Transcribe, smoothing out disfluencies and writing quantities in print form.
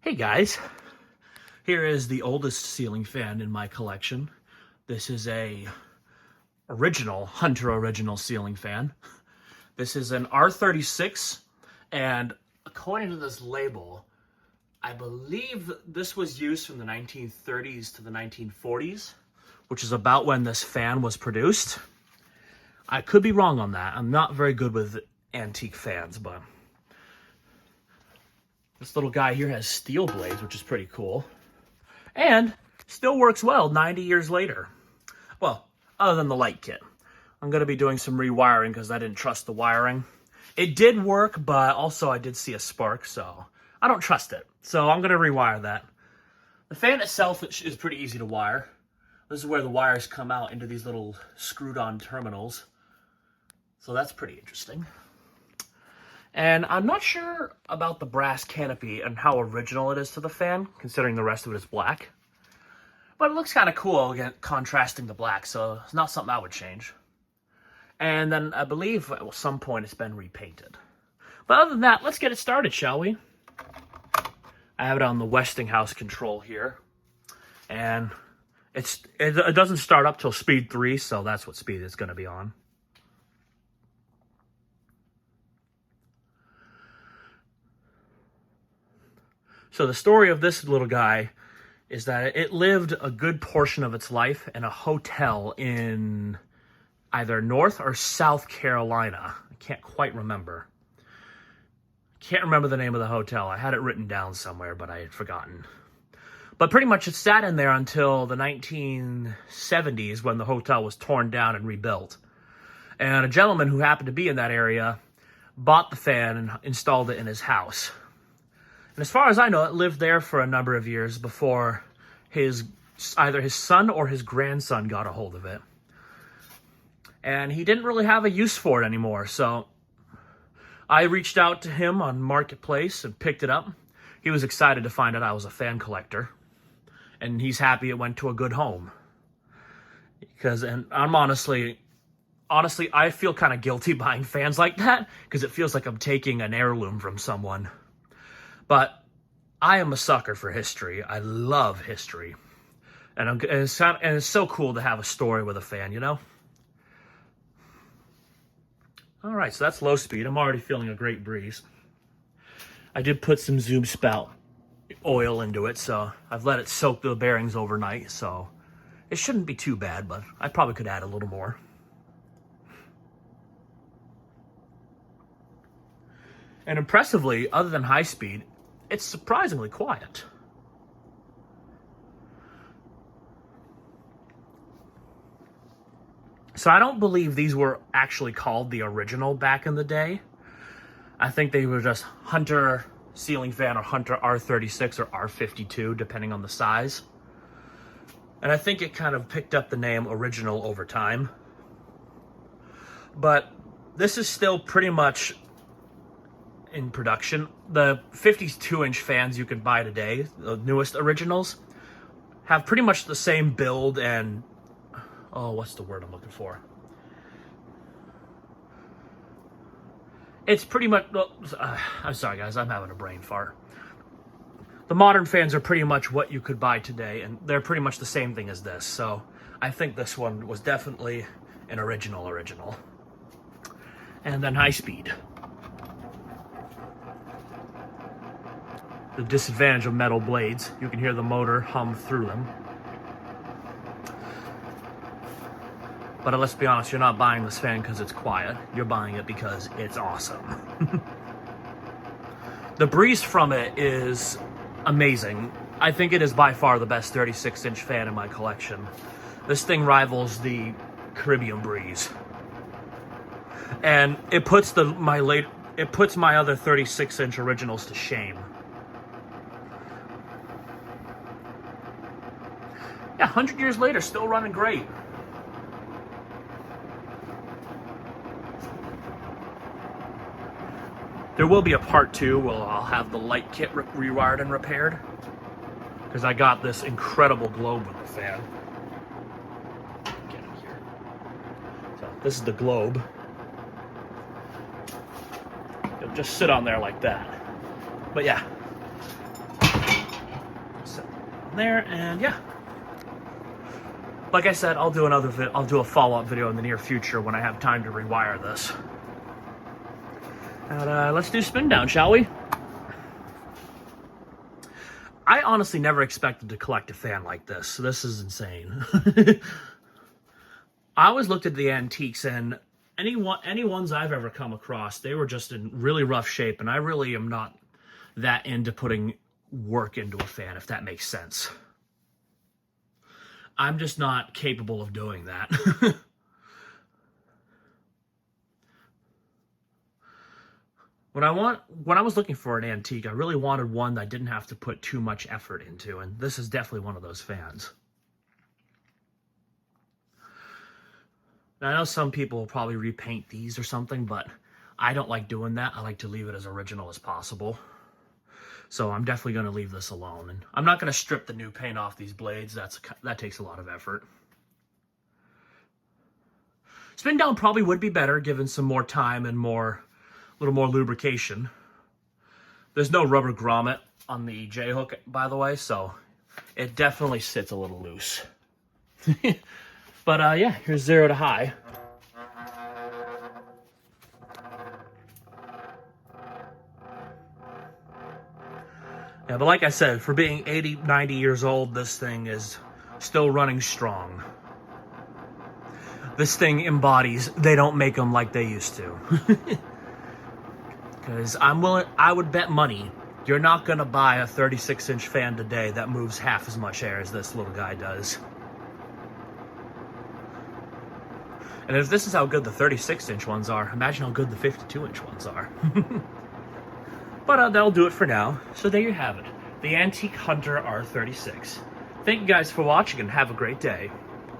Hey guys, here is the oldest ceiling fan in my collection. This is a Hunter original ceiling fan. This is an R-36, and according to this label, I believe this was used from the 1930s to the 1940s, which is about when this fan was produced. I could be wrong on that. I'm not very good with antique fans, but this little guy here has steel blades, which is pretty cool. And still works well 90 years later. Well, other than the light kit. I'm going to be doing some rewiring because I didn't trust the wiring. It did work, but also I did see a spark, so I don't trust it. So I'm going to rewire that. The fan itself is pretty easy to wire. This is where the wires come out into these little screwed-on terminals. So that's pretty interesting. And I'm not sure about the brass canopy and how original it is to the fan, considering the rest of it is black. But it looks kind of cool, again, contrasting the black, so it's not something I would change. And then I believe at some point it's been repainted. But other than that, let's get it started, shall we? I have it on the Westinghouse control here. And it doesn't start up till speed 3, so that's what speed it's going to be on. So the story of this little guy is that it lived a good portion of its life in a hotel in either North or South Carolina. I can't quite remember. Can't remember the name of the hotel. I had it written down somewhere, but I had forgotten. But pretty much it sat in there until the 1970s when the hotel was torn down and rebuilt. And a gentleman who happened to be in that area bought the fan and installed it in his house. And as far as I know, it lived there for a number of years before either his son or his grandson got a hold of it. And he didn't really have a use for it anymore, so I reached out to him on Marketplace and picked it up. He was excited to find out I was a fan collector, and he's happy it went to a good home. And I'm honestly, I feel kind of guilty buying fans like that, because it feels like I'm taking an heirloom from someone. But I am a sucker for history. I love history. And it's so cool to have a story with a fan, you know? All right, so that's low speed. I'm already feeling a great breeze. I did put some Zoom spout oil into it, so I've let it soak the bearings overnight, so it shouldn't be too bad, but I probably could add a little more. And impressively, other than high speed, it's surprisingly quiet. So I don't believe these were actually called the original back in the day. I think they were just Hunter ceiling fan or Hunter R-36 or R-52, depending on the size. And I think it kind of picked up the name original over time. But this is still pretty much in production. The 52-inch fans you can buy today, the newest originals, have pretty much the same build and, oh, what's the word I'm looking for? It's pretty much, I'm sorry guys, I'm having a brain fart. The modern fans are pretty much what you could buy today, and they're pretty much the same thing as this, so I think this one was definitely an original. And then high speed. The disadvantage of metal blades, you can hear the motor hum through them. But let's be honest, you're not buying this fan because it's quiet. You're buying it because it's awesome. The breeze from it is amazing. I think it is by far the best 36-inch fan in my collection. This thing rivals the Caribbean breeze. And it puts my other 36-inch originals to shame. Yeah, 100 years later, still running great. There will be a part 2 where I'll have the light kit rewired and repaired, because I got this incredible globe with the fan. Get in here. So this is the globe. It'll just sit on there like that. But yeah, there, and yeah. Like I said, I'll do I'll do a follow-up video in the near future when I have time to rewire this. And let's do spin down, shall we? I honestly never expected to collect a fan like this, so this is insane. I always looked at the antiques, and any ones I've ever come across, they were just in really rough shape, and I really am not that into putting work into a fan, if that makes sense. I'm just not capable of doing that. When I was looking for an antique, I really wanted one that I didn't have to put too much effort into, and this is definitely one of those fans. Now, I know some people will probably repaint these or something, but I don't like doing that. I like to leave it as original as possible. So I'm definitely going to leave this alone. And I'm not going to strip the new paint off these blades. That takes a lot of effort. Spin down probably would be better given some more time and a little more lubrication. There's no rubber grommet on the J-hook, by the way, so it definitely sits a little loose. But yeah, here's 0 to high. Yeah, but like I said, for being 80, 90 years old, this thing is still running strong. This thing embodies, they don't make them like they used to. Because I would bet money, you're not going to buy a 36-inch fan today that moves half as much air as this little guy does. And if this is how good the 36-inch ones are, imagine how good the 52-inch ones are. But that'll do it for now. So there you have it. The Antique Hunter R-36. Thank you guys for watching and have a great day.